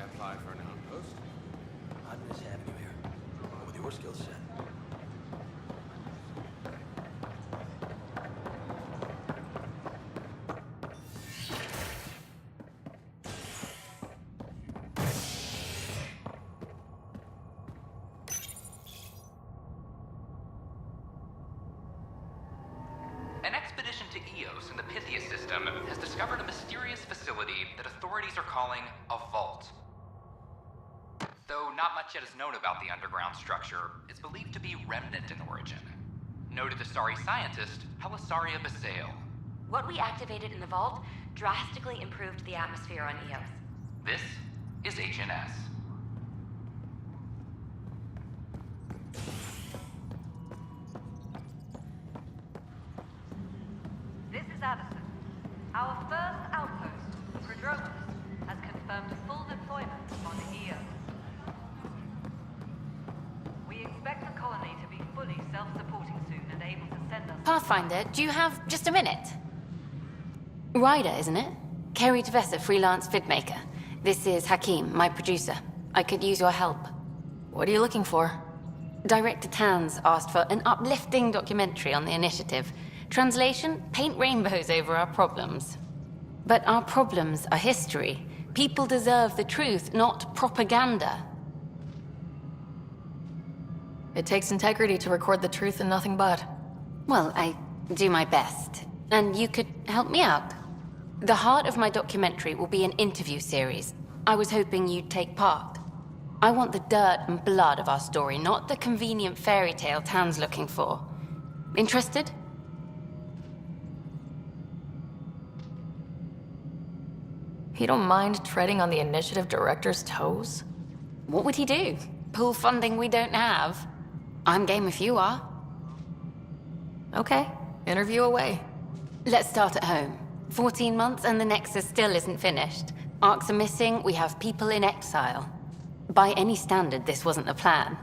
apply for an outpost? I'm just having you here. With your skill set. An expedition to Eos in the Pythia system has discovered a mysterious facility that authorities are calling a vault. Though not much yet is known about the underground structure, it's believed to be remnant in origin. Noted Asari scientist Helisaria Basale. What we activated in the vault drastically improved the atmosphere on Eos. This is Agent S. This is Addison. Our first outpost, Prodromos, has confirmed full deployment on Eos. We expect the colony to be fully self-supporting soon and able to send us... Pathfinder, do you have just a minute? Ryder, isn't it? Kerry Tevessa, freelance vidmaker. This is Hakim, my producer. I could use your help. What are you looking for? Director Tanz asked for an uplifting documentary on the initiative. Translation, paint rainbows over our problems. But our problems are history. People deserve the truth, not propaganda. It takes integrity to record the truth and nothing but. Well, I do my best. And you could help me out. The heart of my documentary will be an interview series. I was hoping you'd take part. I want the dirt and blood of our story, not the convenient fairy tale Tan's looking for. Interested? You don't mind treading on the initiative director's toes? What would he do? Pull funding we don't have? I'm game if you are. Okay, interview away. Let's start at home. 14 months and the Nexus still isn't finished. Arcs are missing, we have people in exile. By any standard, this wasn't the plan.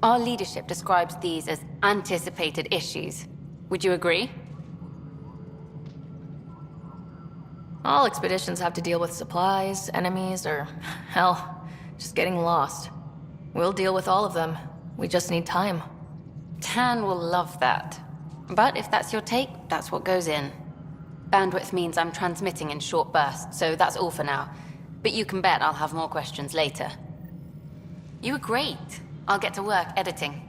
Our leadership describes these as anticipated issues. Would you agree? All expeditions have to deal with supplies, enemies, or, hell, just getting lost. We'll deal with all of them. We just need time. Tan will love that. But if that's your take, that's what goes in. Bandwidth means I'm transmitting in short bursts, so that's all for now. But you can bet I'll have more questions later. You were great. I'll get to work editing.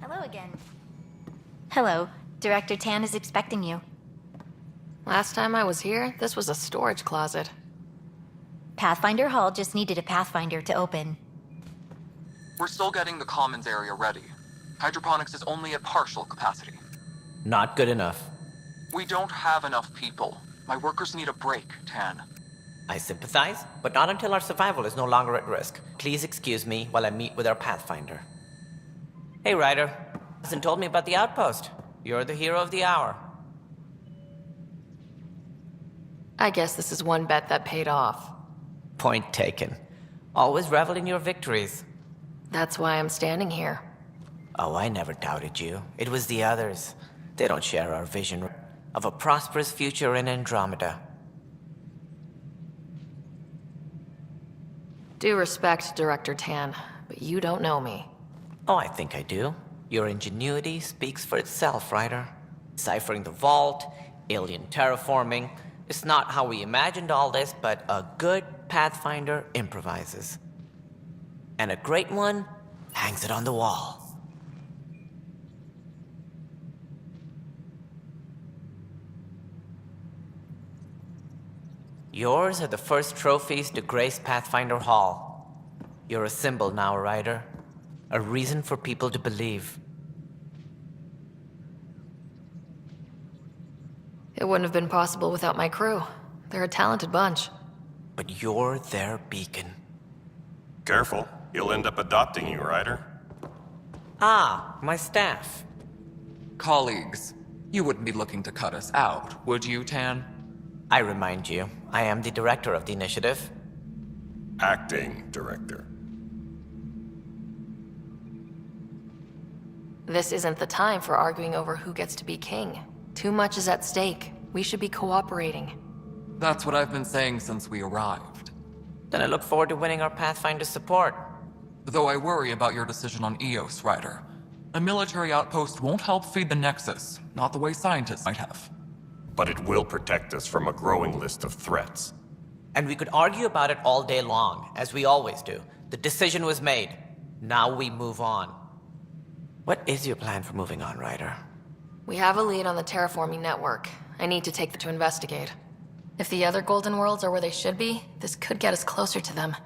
Hello again. Hello. Director Tan is expecting you. Last time I was here, this was a storage closet. Pathfinder Hall just needed a Pathfinder to open. We're still getting the commons area ready. Hydroponics is only at partial capacity. Not good enough. We don't have enough people. My workers need a break, Tan. I sympathize, but not until our survival is no longer at risk. Please excuse me while I meet with our Pathfinder. Hey, Ryder. Hasn't told me about the outpost. You're the hero of the hour. I guess this is one bet that paid off. Point taken. Always revel in your victories. That's why I'm standing here. Oh, I never doubted you. It was the others. They don't share our vision of a prosperous future in Andromeda. Due respect, Director Tan, but you don't know me. Oh, I think I do. Your ingenuity speaks for itself, Ryder. Ciphering the vault, alien terraforming. It's not how we imagined all this, but a good Pathfinder improvises. And a great one hangs it on the wall. Yours are the first trophies to grace Pathfinder Hall. You're a symbol now, Ryder. A reason for people to believe. It wouldn't have been possible without my crew. They're a talented bunch. But you're their beacon. Careful, you'll end up adopting you, Ryder. Ah, my staff. Colleagues, you wouldn't be looking to cut us out, would you, Tan? I remind you, I am the director of the initiative. Acting director. This isn't the time for arguing over who gets to be king. Too much is at stake. We should be cooperating. That's what I've been saying since we arrived. Then I look forward to winning our Pathfinder support. Though I worry about your decision on Eos, Ryder. A military outpost won't help feed the Nexus, not the way scientists might have. But it will protect us from a growing list of threats. And we could argue about it all day long, as we always do. The decision was made. Now we move on. What is your plan for moving on, Ryder? We have a lead on the terraforming network. I need to take them to investigate. If the other Golden Worlds are where they should be, this could get us closer to them.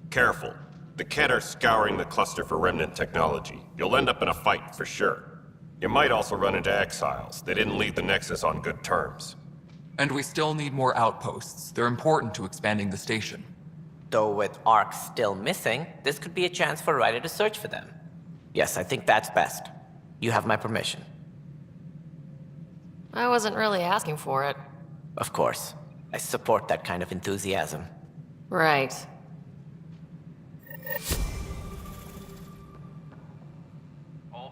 Careful. The Kett are scouring the cluster for remnant technology. You'll end up in a fight for sure. You might also run into exiles. They didn't leave the Nexus on good terms. And we still need more outposts. They're important to expanding the station. Though with Ark still missing, this could be a chance for Ryder to search for them. Yes, I think that's best. You have my permission. I wasn't really asking for it. Of course. I support that kind of enthusiasm. Right.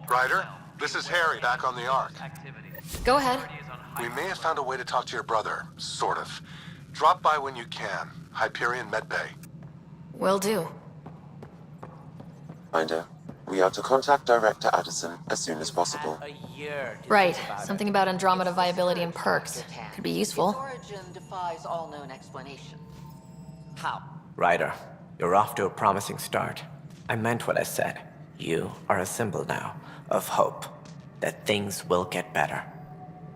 Ryder, this is Harry back on the Ark. Go ahead. We may have found a way to talk to your brother, sort of. Drop by when you can. Hyperion Medbay. Will do. Ryder, we are to contact Director Addison as soon as possible. A year to Right. think about Something it. about Andromeda viability and perks. Could be useful. Its origin defies all known explanation. How? Ryder, you're off to a promising start. I meant what I said. You are a symbol now of hope that things will get better.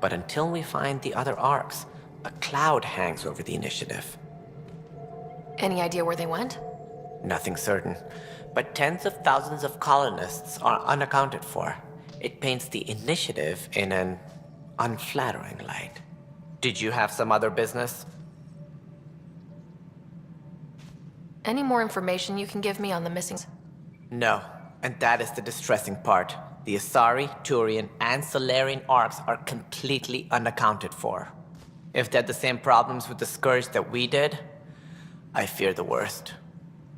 But until we find the other arcs, a cloud hangs over the initiative. Any idea where they went? Nothing certain, but tens of thousands of colonists are unaccounted for. It paints the initiative in an unflattering light. Did you have some other business? Any more information you can give me on the missing... No, and that is the distressing part. The Asari, Turian, and Solarian arcs are completely unaccounted for. If they had the same problems with the Scourge that we did, I fear the worst.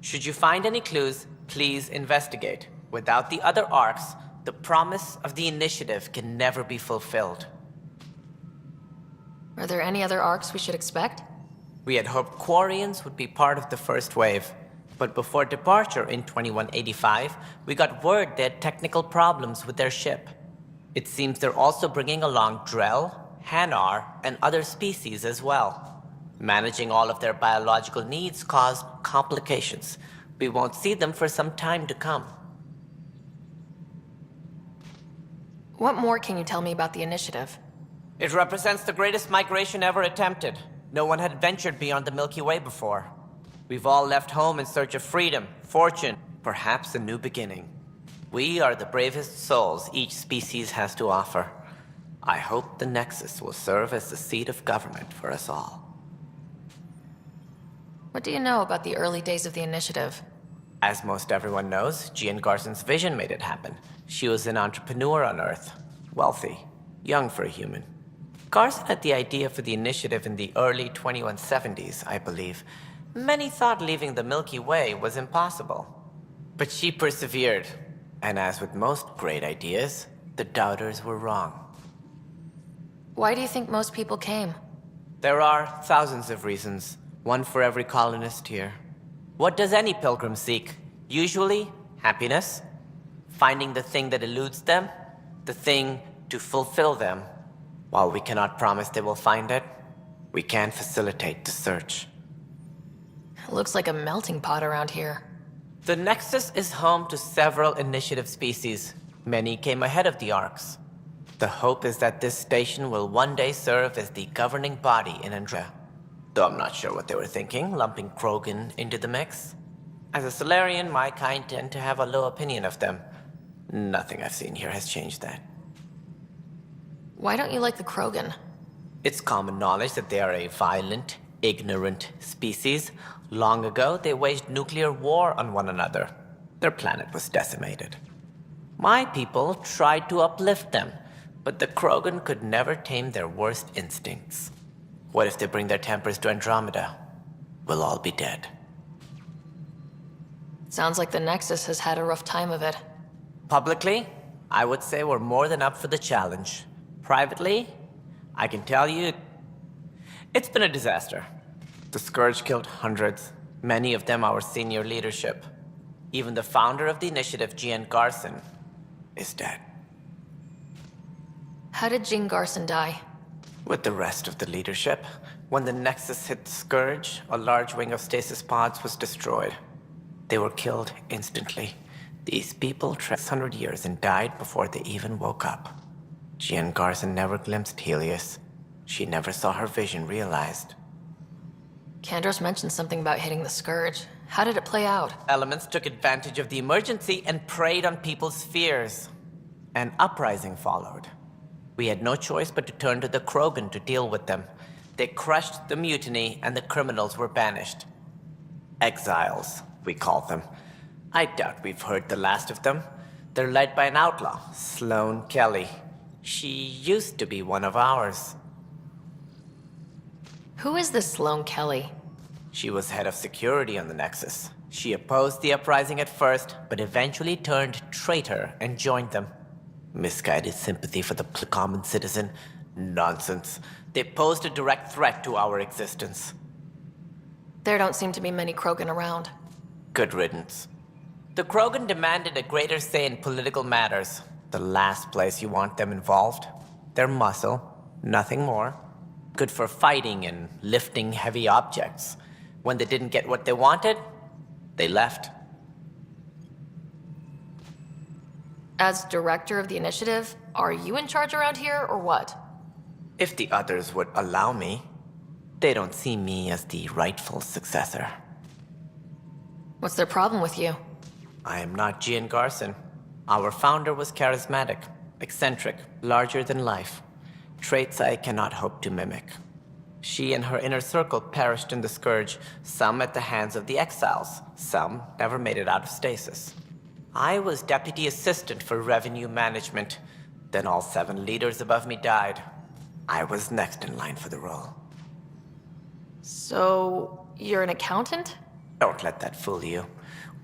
Should you find any clues, please investigate. Without the other arcs, the promise of the initiative can never be fulfilled. Are there any other arcs we should expect? We had hoped Quarians would be part of the first wave, but before departure in 2185, we got word they had technical problems with their ship. It seems they're also bringing along Drell, Hanar, and other species as well. Managing all of their biological needs caused complications. We won't see them for some time to come. What more can you tell me about the initiative? It represents the greatest migration ever attempted. No one had ventured beyond the Milky Way before. We've all left home in search of freedom, fortune, perhaps a new beginning. We are the bravest souls each species has to offer. I hope the Nexus will serve as the seat of government for us all. What do you know about the early days of the initiative? As most everyone knows, Jean Garson's vision made it happen. She was an entrepreneur on Earth. Wealthy. Young for a human. Garson had the idea for the initiative in the early 2170s, I believe. Many thought leaving the Milky Way was impossible. But she persevered. And as with most great ideas, the doubters were wrong. Why do you think most people came? There are thousands of reasons, one for every colonist here. What does any pilgrim seek? Usually, happiness. Finding the thing that eludes them, the thing to fulfill them. While we cannot promise they will find it, we can facilitate the search. It looks like a melting pot around here. The Nexus is home to several initiative species. Many came ahead of the Arcs. The hope is that this station will one day serve as the governing body in Andromeda. Though I'm not sure what they were thinking, lumping Krogan into the mix. As a Solarian, my kind tend to have a low opinion of them. Nothing I've seen here has changed that. Why don't you like the Krogan? It's common knowledge that they are a violent, ignorant species. Long ago, they waged nuclear war on one another. Their planet was decimated. My people tried to uplift them, but the Krogan could never tame their worst instincts. What if they bring their tempers to Andromeda? We'll all be dead. Sounds like the Nexus has had a rough time of it. Publicly, I would say we're more than up for the challenge. Privately, I can tell you It's been a disaster. The Scourge killed hundreds, many of them our senior leadership. Even the founder of the initiative, Gian Garson, is dead. How did Jean Garson die? With the rest of the leadership, when the Nexus hit the Scourge, a large wing of stasis pods was destroyed. They were killed instantly. These people traveled 600 years and died before they even woke up. Jean Garson never glimpsed Helios. She never saw her vision realized. Kandros mentioned something about hitting the Scourge. How did it play out? Elements took advantage of the emergency and preyed on people's fears. An uprising followed. We had no choice but to turn to the Krogan to deal with them. They crushed the mutiny and the criminals were banished. Exiles, we call them. I doubt we've heard the last of them. They're led by an outlaw, Sloane Kelly. She used to be one of ours. Who is this Sloane Kelly? She was head of security on the Nexus. She opposed the uprising at first, but eventually turned traitor and joined them. Misguided sympathy for the common citizen? Nonsense. They posed a direct threat to our existence. There don't seem to be many Krogan around. Good riddance. The Krogan demanded a greater say in political matters. The last place you want them involved. Their muscle, nothing more. Good for fighting and lifting heavy objects. When they didn't get what they wanted, they left. As director of the initiative, are you in charge around here, or what? If the others would allow me, they don't see me as the rightful successor. What's their problem with you? I am not Gian Garson. Our founder was charismatic, eccentric, larger than life. Traits I cannot hope to mimic. She and her inner circle perished in the Scourge, some at the hands of the Exiles, some never made it out of stasis. I was deputy assistant for revenue management. Then all 7 leaders above me died. I was next in line for the role. So, you're an accountant? Don't let that fool you.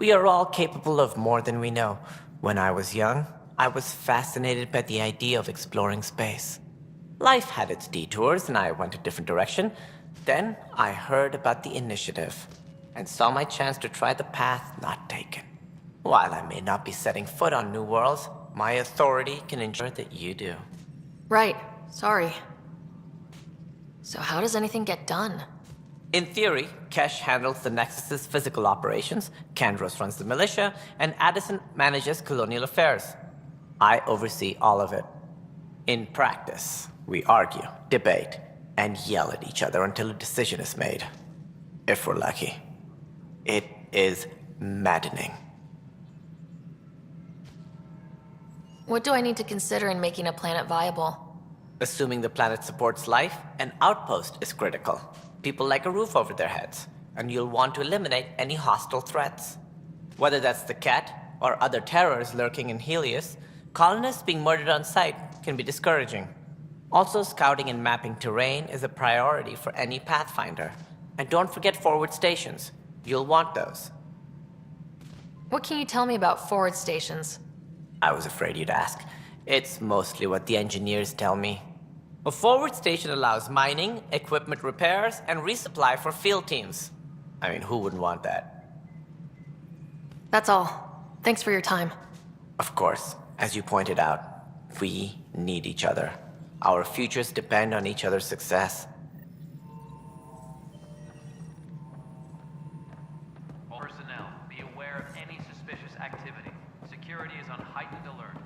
We are all capable of more than we know. When I was young, I was fascinated by the idea of exploring space. Life had its detours, and I went a different direction. Then I heard about the initiative, and saw my chance to try the path not taken. While I may not be setting foot on new worlds, my authority can ensure that you do. Right. Sorry. So how does anything get done? In theory, Kesh handles the Nexus's physical operations, Kandros runs the militia, and Addison manages colonial affairs. I oversee all of it. In practice, we argue, debate, and yell at each other until a decision is made. If we're lucky. It is maddening. What do I need to consider in making a planet viable? Assuming the planet supports life, an outpost is critical. People like a roof over their heads, and you'll want to eliminate any hostile threats. Whether that's the cat or other terrors lurking in Helios, colonists being murdered on sight can be discouraging. Also, scouting and mapping terrain is a priority for any Pathfinder. And don't forget forward stations. You'll want those. What can you tell me about forward stations? I was afraid you'd ask. It's mostly what the engineers tell me. A forward station allows mining, equipment repairs, and resupply for field teams. I mean, who wouldn't want that? That's all. Thanks for your time. Of course, as you pointed out, we need each other. Our futures depend on each other's success. Personnel, be aware of any suspicious activity. Security is on heightened alert.